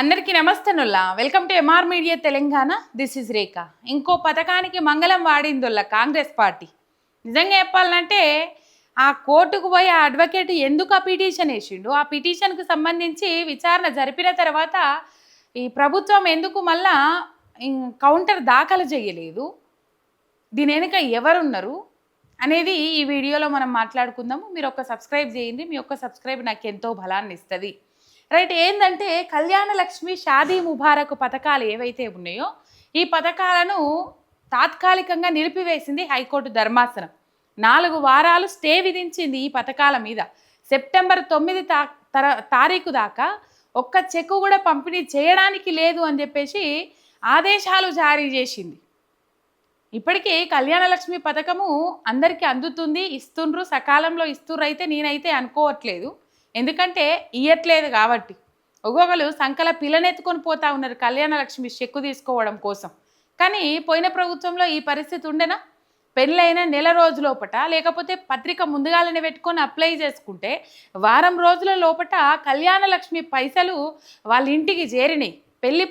అందరికీ నమస్తేనుల్లా welcome to MR media Telangana. This is Rekha. ఇంకో పథకానికి మంగళం వాడిందొల్లా కాంగ్రెస్ పార్టీ. నిజంగా చెప్పాలంటే ఆ కోర్టుకు పోయి ఆ అడ్వకేట్ ఎందుకు ఆ పిటిషన్ వేసిండు, ఆ పిటిషన్కు సంబంధించి విచారణ జరిపిన తర్వాత ఈ ప్రభుత్వం ఎందుకు మళ్ళా కౌంటర్ దాఖలు చేయలేదు, దీని వెనుక ఎవరున్నారు అనేది ఈ వీడియోలో మనం మాట్లాడుకుందాము. మీరు ఒక సబ్స్క్రైబ్ చేయండి, మీ యొక్క సబ్స్క్రైబ్ నాకు ఎంతో బలాన్ని ఇస్తుంది. రైట్, ఏంటంటే కళ్యాణ లక్ష్మి, షాదీ ముబారక్ పథకాలు ఏవైతే ఉన్నాయో ఈ పథకాలను తాత్కాలికంగా నిలిపివేసింది హైకోర్టు ధర్మాసనం. 4 వారాలు స్టే విధించింది ఈ పథకాల మీద. సెప్టెంబర్ 9 తారీఖు దాకా ఒక్క చెక్కు కూడా పంపిణీ చేయడానికి లేదు అని చెప్పేసి ఆదేశాలు జారీ చేసింది. ఇప్పటికీ కళ్యాణ లక్ష్మి పథకము అందరికీ అందుతుంది, ఇస్తుండ్రు, సకాలంలో ఇస్తుర్రు అయితే నేనైతే అనుకోవట్లేదు. ఎందుకంటే ఇయ్యట్లేదు కాబట్టి. ఒక్కొక్కరు సంకల పిల్లనెత్తుకొని పోతా ఉన్నారు కళ్యాణ లక్ష్మి చెక్కు తీసుకోవడం కోసం. కానీ పోయిన ప్రభుత్వంలో ఈ పరిస్థితి ఉండేనా? పెళ్ళైన నెల రోజులోపట లేకపోతే పత్రిక ముందుగాలనే పెట్టుకొని అప్లై చేసుకుంటే వారం రోజుల లోపట కళ్యాణ లక్ష్మి పైసలు వాళ్ళ ఇంటికి చేరినాయి. పెళ్లి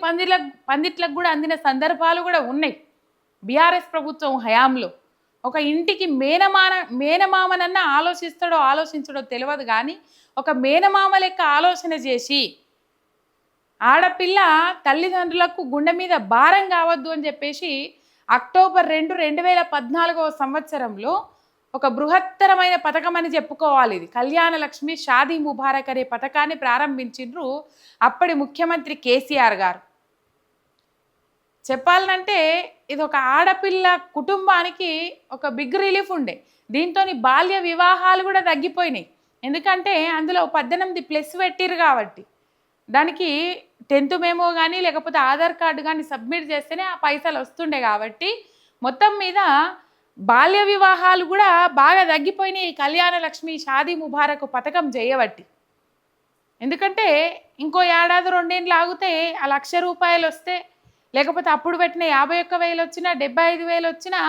పందిట్లకు కూడా అందిన సందర్భాలు కూడా ఉన్నాయి. బీఆర్ఎస్ ప్రభుత్వం హయాంలో ఒక ఇంటికి మేనమామనన్నా ఆలోచిస్తాడో ఆలోచించడో తెలియదు, కానీ ఒక మేనమామ లెక్క ఆలోచన చేసి ఆడపిల్ల తల్లిదండ్రులకు గుండె మీద భారం కావద్దు అని చెప్పేసి అక్టోబర్ 2, 2014వ సంవత్సరంలో ఒక బృహత్తరమైన పథకం అని చెప్పుకోవాలి. ఇది కళ్యాణ లక్ష్మి, షాదీ ముబారక్ అనే పథకాన్ని ప్రారంభించిండ్రు అప్పటి ముఖ్యమంత్రి కేసీఆర్ గారు. చెప్పాలంటే ఇది ఒక ఆడపిల్ల కుటుంబానికి ఒక బిగ్ రిలీఫ్ ఉండే. దీంతో బాల్య వివాహాలు కూడా తగ్గిపోయినాయి. ఎందుకంటే అందులో 18+ పెట్టిరు కాబట్టి దానికి 10th మెమో కానీ లేకపోతే ఆధార్ కార్డు కానీ సబ్మిట్ చేస్తేనే ఆ పైసలు వస్తుండే కాబట్టి మొత్తం మీద బాల్య వివాహాలు కూడా బాగా తగ్గిపోయినాయి కళ్యాణ లక్ష్మి, షాదీ ముబారక్ పథకం చేయబట్టి. ఎందుకంటే ఇంకో ఏడాది 2 ఏళ్ళు ఆగితే ఆ ₹1,00,000 వస్తే, లేకపోతే అప్పుడు పెట్టిన 51,000 వచ్చినా 75,000 వచ్చినా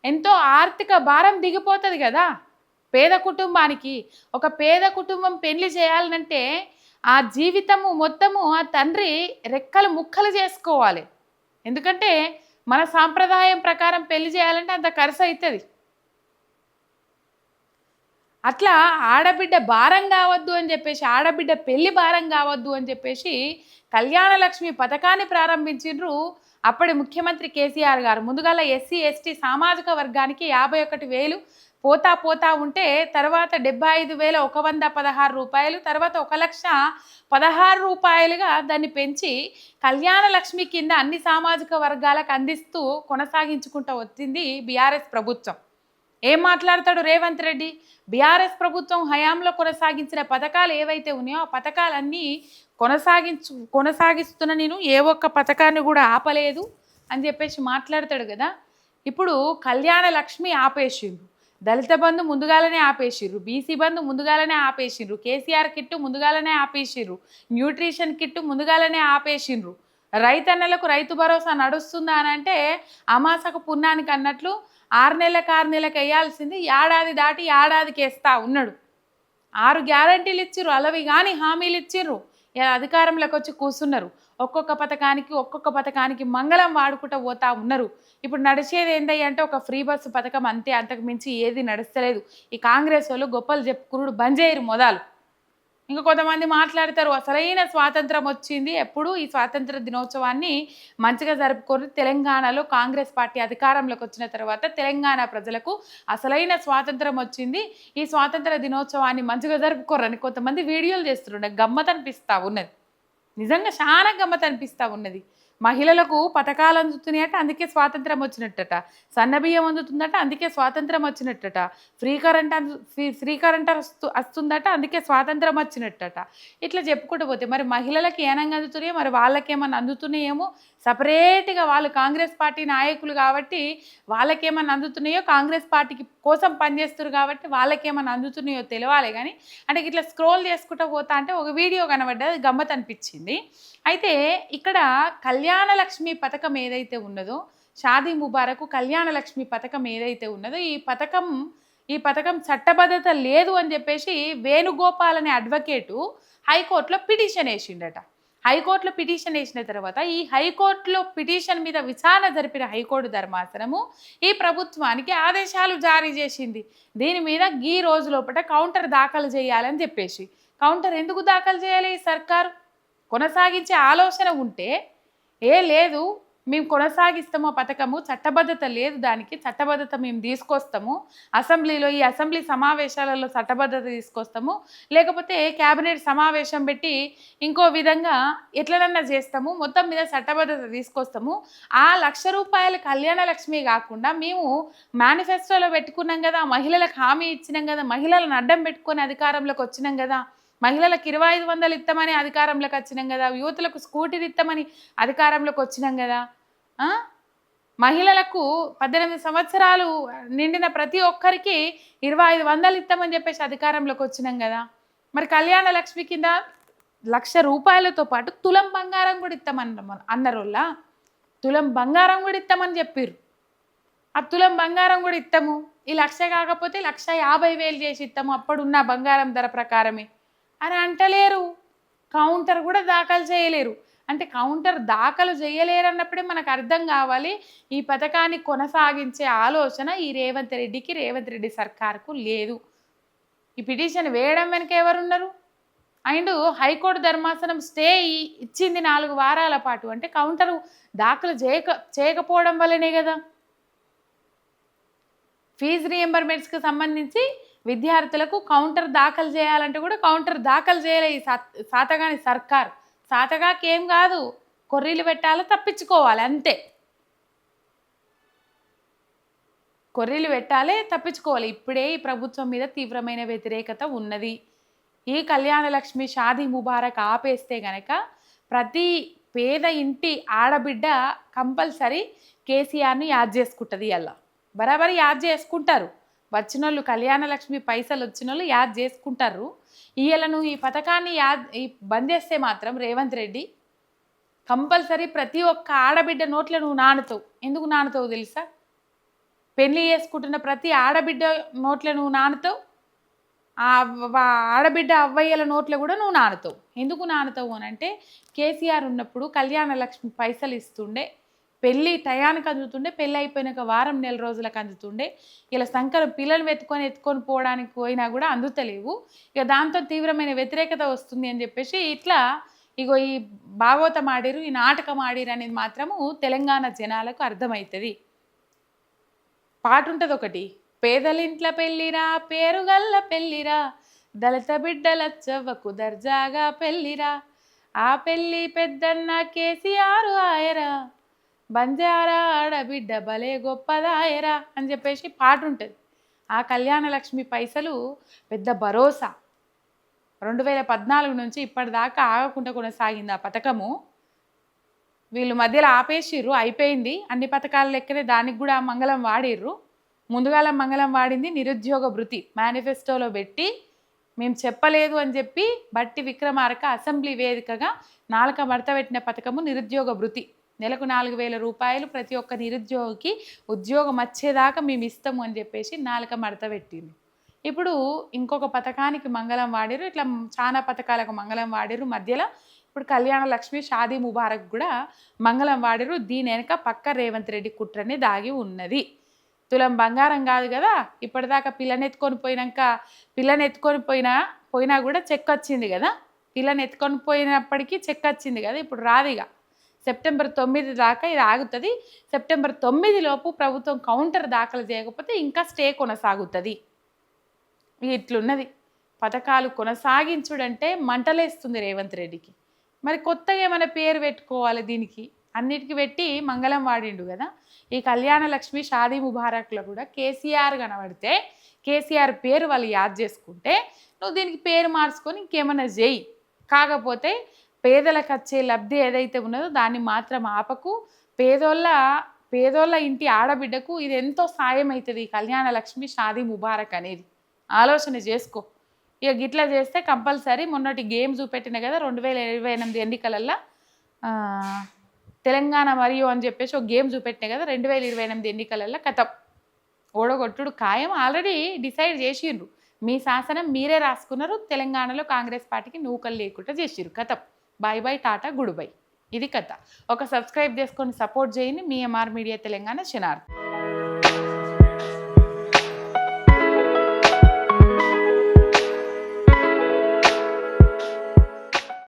ఎంతో ఆర్థిక భారం దిగిపోతుంది కదా పేద కుటుంబానికి. ఒక పేద కుటుంబం పెళ్లి చేయాలంటే ఆ జీవితము మొత్తము ఆ తండ్రి రెక్కలు ముక్కలు చేసుకోవాలి. ఎందుకంటే మన సాంప్రదాయం ప్రకారం పెళ్లి చేయాలంటే అంత ఖర్చు అవుతుంది. అట్లా ఆడబిడ్డ భారం కావద్దు అని చెప్పేసి, ఆడబిడ్డ పెళ్లి భారం కావద్దు అని చెప్పేసి కళ్యాణ లక్ష్మి పథకాన్ని ప్రారంభించిండ్రు అప్పటి ముఖ్యమంత్రి కేసీఆర్ గారు. ముందుగాల ఎస్సీ ఎస్టీ సామాజిక వర్గానికి 51,000 పోతా ఉంటే తర్వాత 75,116 రూపాయలు, తర్వాత ₹1,16,000గా దాన్ని పెంచి కళ్యాణ లక్ష్మి కింద అన్ని సామాజిక వర్గాలకు అందిస్తూ కొనసాగించుకుంటూ వచ్చింది బీఆర్ఎస్ ప్రభుత్వం. ఏం మాట్లాడతాడు రేవంత్ రెడ్డి? బీఆర్ఎస్ ప్రభుత్వం హయాంలో కొనసాగించిన పథకాలు ఏవైతే ఉన్నాయో ఆ పథకాలన్నీ కొనసాగిస్తున్న నేను ఏ ఒక్క పథకాన్ని కూడా ఆపలేదు అని చెప్పేసి మాట్లాడతాడు కదా. ఇప్పుడు కళ్యాణ లక్ష్మి ఆపేసిండ్రు, దళిత బంధు ముందుగాలనే ఆపేసిర్రు, బీసీ బంధు ముందుగాలనే ఆపేసిర్రు, కేసీఆర్ కిట్టు ముందుగాలనే ఆపేసిర్రు, న్యూట్రిషన్ కిట్టు ముందుగాలనే ఆపేసిండ్రు. రైతన్నలకు రైతు భరోసా నడుస్తుందా అని అంటే అమాసకు పున్నానికి అన్నట్లు 6 నెలలకు వేయాల్సింది ఏడాది దాటి ఏడాదికి వేస్తా ఉన్నాడు. 6 గ్యారంటీలు ఇచ్చిర్రు, అలవి కానీ హామీలు ఇచ్చిర్రు. అధికారంలోకి వచ్చి కూర్చున్నారు. ఒక్కొక్క పథకానికి మంగళం వాడుకుంటూ పోతా ఉన్నారు. ఇప్పుడు నడిచేది ఏంటంటే ఒక ఫ్రీ బస్సు పథకం అంతే, అంతకు మించి ఏది నడుస్తలేదు. ఈ కాంగ్రెస్ వాళ్ళు గొప్పలు చెప్పుకురుడు బంద్ చేయరు మొదలు. ఇంకా కొంతమంది మాట్లాడతారు అసలైన స్వాతంత్రం వచ్చింది ఎప్పుడు, ఈ స్వాతంత్ర దినోత్సవాన్ని మంచిగా జరుపుకొని తెలంగాణలో కాంగ్రెస్ పార్టీ అధికారంలోకి వచ్చిన తర్వాత తెలంగాణ ప్రజలకు అసలైన స్వాతంత్రం వచ్చింది, ఈ స్వాతంత్ర దినోత్సవాన్ని మంచిగా జరుపుకోరని కొంతమంది వీడియోలు చేస్తుండే. గమ్మత్ అనిపిస్తూ ఉన్నది, నిజంగా చాలా గమ్మత్ అనిపిస్తూ ఉన్నది. మహిళలకు పథకాలు అందుతున్నాయట, అందుకే స్వాతంత్రం వచ్చినట్టట. సన్నబియ్యం అందుతుందట, అందుకే స్వాతంత్రం వచ్చినట్టట. ఫ్రీ కరెంట్ వస్తుందట, అందుకే స్వాతంత్రం వచ్చినట్టట. ఇట్లా చెప్పుకుంటూ పోతే మరి మహిళలకు ఏనంగా అందుతున్నాయో, మరి వాళ్ళకేమన్నా అందుతున్నాయేమో సపరేట్గా. వాళ్ళు కాంగ్రెస్ పార్టీ నాయకులు కాబట్టి వాళ్ళకేమన్నా అందుతున్నాయో, కాంగ్రెస్ పార్టీకి కోసం పనిచేస్తారు కాబట్టి వాళ్ళకేమన్నా అందుతున్నాయో తెలియాలి. కానీ అంటే ఇట్లా స్క్రోల్ చేసుకుంటూ పోతా అంటే ఒక వీడియో కనబడ్డది, గమ్మత్ అనిపించింది. అయితే ఇక్కడ కళ్యాణ లక్ష్మి పథకం ఏదైతే ఉన్నదో, షాదీ ముబారక్ కళ్యాణ లక్ష్మి పథకం ఏదైతే ఉన్నదో ఈ పథకం చట్టబద్ధత లేదు అని చెప్పేసి వేణుగోపాల్ అనే అడ్వకేటు హైకోర్టులో పిటిషన్ వేసిండట. హైకోర్టులో పిటిషన్ వేసిన తర్వాత ఈ హైకోర్టులో పిటిషన్ మీద విచారణ జరిపిన హైకోర్టు ధర్మాసనము ఈ ప్రభుత్వానికి ఆదేశాలు జారీ చేసింది. దీని మీద ఈ రోజు లోపల కౌంటర్ దాఖలు చేయాలని చెప్పేసి. కౌంటర్ ఎందుకు దాఖలు చేయాలి? ఈ సర్కారు కొనసాగించే ఆలోచన ఉంటే లేదు మేము కొనసాగిస్తాము పథకము, చట్టబద్ధత లేదు, దానికి చట్టబద్ధత మేము తీసుకొస్తాము, అసెంబ్లీలో ఈ అసెంబ్లీ సమావేశాలలో చట్టబద్ధత తీసుకొస్తాము, లేకపోతే క్యాబినెట్ సమావేశం పెట్టి ఇంకో విధంగా ఎట్లనన్నా చేస్తాము, మొత్తం మీద చట్టబద్ధత తీసుకొస్తాము. ఆ ₹1,00,000 కళ్యాణ లక్ష్మి కాకుండా మేము మేనిఫెస్టోలో పెట్టుకున్నాం కదా, మహిళలకు హామీ ఇచ్చినాం కదా, మహిళలను అడ్డం పెట్టుకొని అధికారంలోకి వచ్చినాం కదా, మహిళలకు 2500 ఇస్తామని అధికారంలోకి వచ్చినాం కదా, యువతులకు స్కూటీలు ఇస్తామని అధికారంలోకి వచ్చినాం కదా, మహిళలకు 18 సంవత్సరాలు నిండిన ప్రతి ఒక్కరికి 2500 ఇస్తామని చెప్పేసి అధికారంలోకి వచ్చినాం కదా. మరి కళ్యాణ లక్ష్మి కింద ₹1,00,000 పాటు తులం బంగారం కూడా అన్నరోళ్ళ తులం బంగారం కూడా ఇస్తామని చెప్పారు. ఆ తులం బంగారం కూడా ఇస్తాము, ఈ 1,00,000 కాకపోతే 1,50,000 చేసి ఇస్తాము అప్పుడున్న బంగారం ధర ప్రకారమే అని అంటలేరు. కౌంటర్ కూడా దాఖలు చేయలేరు. అంటే కౌంటర్ దాఖలు చేయలేరు అన్నప్పుడే మనకు అర్థం కావాలి ఈ పథకాన్ని కొనసాగించే ఆలోచన ఈ రేవంత్ రెడ్డి సర్కార్కు లేదు. ఈ పిటిషన్ వేయడం వెనుక ఎవరున్నారు? అండ్ హైకోర్టు ధర్మాసనం స్టే ఇచ్చింది 4 వారాల పాటు. అంటే కౌంటర్ దాఖలు చేయకపోవడం వల్లనే కదా. ఫీజు రీఎంబర్మెంట్స్కి సంబంధించి విద్యార్థులకు కౌంటర్ దాఖలు చేయాలంటే కూడా కౌంటర్ దాఖలు చేయలే ఈ సాతగాని సర్కార్. సాతగాకేం కాదు, కొర్రీలు పెట్టాలి, తప్పించుకోవాలి అంతే. కొర్రీలు పెట్టాలి, తప్పించుకోవాలి. ఇప్పుడే ఈ ప్రభుత్వం మీద తీవ్రమైన వ్యతిరేకత ఉన్నది. ఈ కళ్యాణ లక్ష్మి, షాదీ ముబారక్ ఆపేస్తే గనక ప్రతి పేద ఇంటి ఆడబిడ్డ కంపల్సరీ కేసీఆర్ని యాద్ చేసుకుంటుంది. అలా బరాబరి యాద్ చేసుకుంటారు. వచ్చినోళ్ళు కళ్యాణ లక్ష్మి పైసలు వచ్చినోళ్ళు యాద్ చేసుకుంటారు. ఈయలను ఈ పథకాన్ని బంద్ చేస్తే మాత్రం రేవంత్ రెడ్డి కంపల్సరీ ప్రతి ఒక్క ఆడబిడ్డ నోట్లో నువ్వు నానుతావు. ఎందుకు నానుతావు తెలుసా? పెళ్లి చేసుకుంటున్న ప్రతి ఆడబిడ్డ నోట్లో నువ్వు నానుతావు, ఆడబిడ్డ అవ్వయ్యల నోట్లో కూడా నువ్వు నానుతావు. ఎందుకు నానుతావు అని అంటే కేసీఆర్ ఉన్నప్పుడు కళ్యాణ లక్ష్మి పైసలు ఇస్తుండే, పెళ్ళి టయానికి అందుతుండే, పెళ్ళి అయిపోయినాక వారం నెల రోజులకు అందుతుండే. ఇలా సంకరం పిల్లలు ఎత్తుకొని పోవడానికి పోయినా కూడా అందుతలేవు. ఇక దాంతో తీవ్రమైన వ్యతిరేకత వస్తుంది అని చెప్పేసి ఇట్లా ఇగో ఈ భాగవతం ఆడిరు, ఈ నాటకం ఆడిరు అనేది మాత్రము తెలంగాణ జనాలకు అర్థమవుతుంది. పాట ఉంటుంది ఒకటి, పేదలింట్ల పెళ్ళిరా పేరుగల్ల పెళ్ళిరా, దళిత బిడ్డలచ్చవ్వకు దర్జాగా పెళ్ళిరా, ఆ పెళ్ళి పెద్దన్న కేసీఆర్ ఆయరా, బంజారా ఆడబిడ్డ భలే గొప్పదాయరా అని చెప్పేసి పాట ఉంటుంది. ఆ కళ్యాణ లక్ష్మి పైసలు పెద్ద భరోసా. 2014 నుంచి ఇప్పటిదాకా ఆగకుండా కొనసాగింది ఆ పథకము. వీళ్ళు మధ్యలో ఆపేసిర్రు, అయిపోయింది. అన్ని పథకాల లెక్కనే దానికి కూడా మంగళం వాడిర్రు. ముందుగాల మంగళం వాడింది నిరుద్యోగ భృతి. మేనిఫెస్టోలో పెట్టి మేము చెప్పలేదు అని చెప్పి బట్టి విక్రమార్క అసెంబ్లీ వేదికగా నాలుక మడత పెట్టిన పథకము నిరుద్యోగ భృతి. నెలకు ₹4,000 ప్రతి ఒక్క నిరుద్యోగికి ఉద్యోగం వచ్చేదాకా మేము ఇస్తాము అని చెప్పేసి నాలుక మడత పెట్టిండ్రు. ఇప్పుడు ఇంకొక పథకానికి మంగళం వాడిరు, ఇట్లా చాలా పథకాలకు మంగళం వాడిరు. మధ్యలో ఇప్పుడు కళ్యాణ లక్ష్మి, షాదీ ముబారక్ కూడా మంగళం వాడిరు. దీని వెనక పక్క రేవంత్ రెడ్డి కుట్రనే దాగి ఉన్నది. తులం బంగారం కాదు కదా, ఇప్పటిదాకా పిల్లనెత్తుకొని పోయినా కూడా చెక్ వచ్చింది కదా, పిల్లనెత్తుకొని పోయినప్పటికీ చెక్ వచ్చింది కదా, ఇప్పుడు రాదిగా. సెప్టెంబర్ 9 దాకా ఇది ఆగుతుంది. సెప్టెంబర్ 9 లోపు ప్రభుత్వం కౌంటర్ దాఖలు చేయకపోతే ఇంకా స్టే కొనసాగుతుంది. ఇట్లున్నది. పథకాలు కొనసాగించుడంటే మంటలేస్తుంది రేవంత్ రెడ్డికి. మరి కొత్తగా ఏమైనా పేరు పెట్టుకోవాలి దీనికి, అన్నిటికీ పెట్టి మంగళం వాడిండు కదా. ఈ కళ్యాణ లక్ష్మి, షాదీ ముబారక్లో కూడా కేసీఆర్ కనబడితే కేసీఆర్ పేరు వాళ్ళు యాద్ చేసుకుంటే నువ్వు దీనికి పేరు మార్చుకొని ఇంకేమైనా చేయి. కాకపోతే పేదలకు వచ్చే లబ్ధి ఏదైతే ఉన్నదో దాన్ని మాత్రం ఆపకు. పేదోళ్ళ ఇంటి ఆడబిడ్డకు ఇది ఎంతో సాయం అవుతుంది ఈ కళ్యాణ లక్ష్మి, షాదీ ముబారక్ అనేది. ఆలోచన చేసుకో. ఇక గిట్లా చేస్తే కంపల్సరీ మొన్నటి గేమ్ చూపెట్టిన కదా 2028 ఎన్నికలల్లో తెలంగాణ మరియు అని చెప్పేసి ఒక గేమ్ చూపెట్టిన కదా 2028 ఎన్నికలల్లో కథం ఓడగొట్టుడు ఖాయం. ఆల్రెడీ డిసైడ్ చేసిండ్రు. మీ శాసనం మీరే రాసుకున్నారు. తెలంగాణలో కాంగ్రెస్ పార్టీకి నూకలు లేకుండా చేసిర్రు. కథం bye bye tata good bye. ఇది కథ. ఒక సబ్స్క్రైబ్ చేసుకొని సపోర్ట్ చేయండి. మీ ఎంఆర్ మీడియా తెలంగాణ శనార్థ్.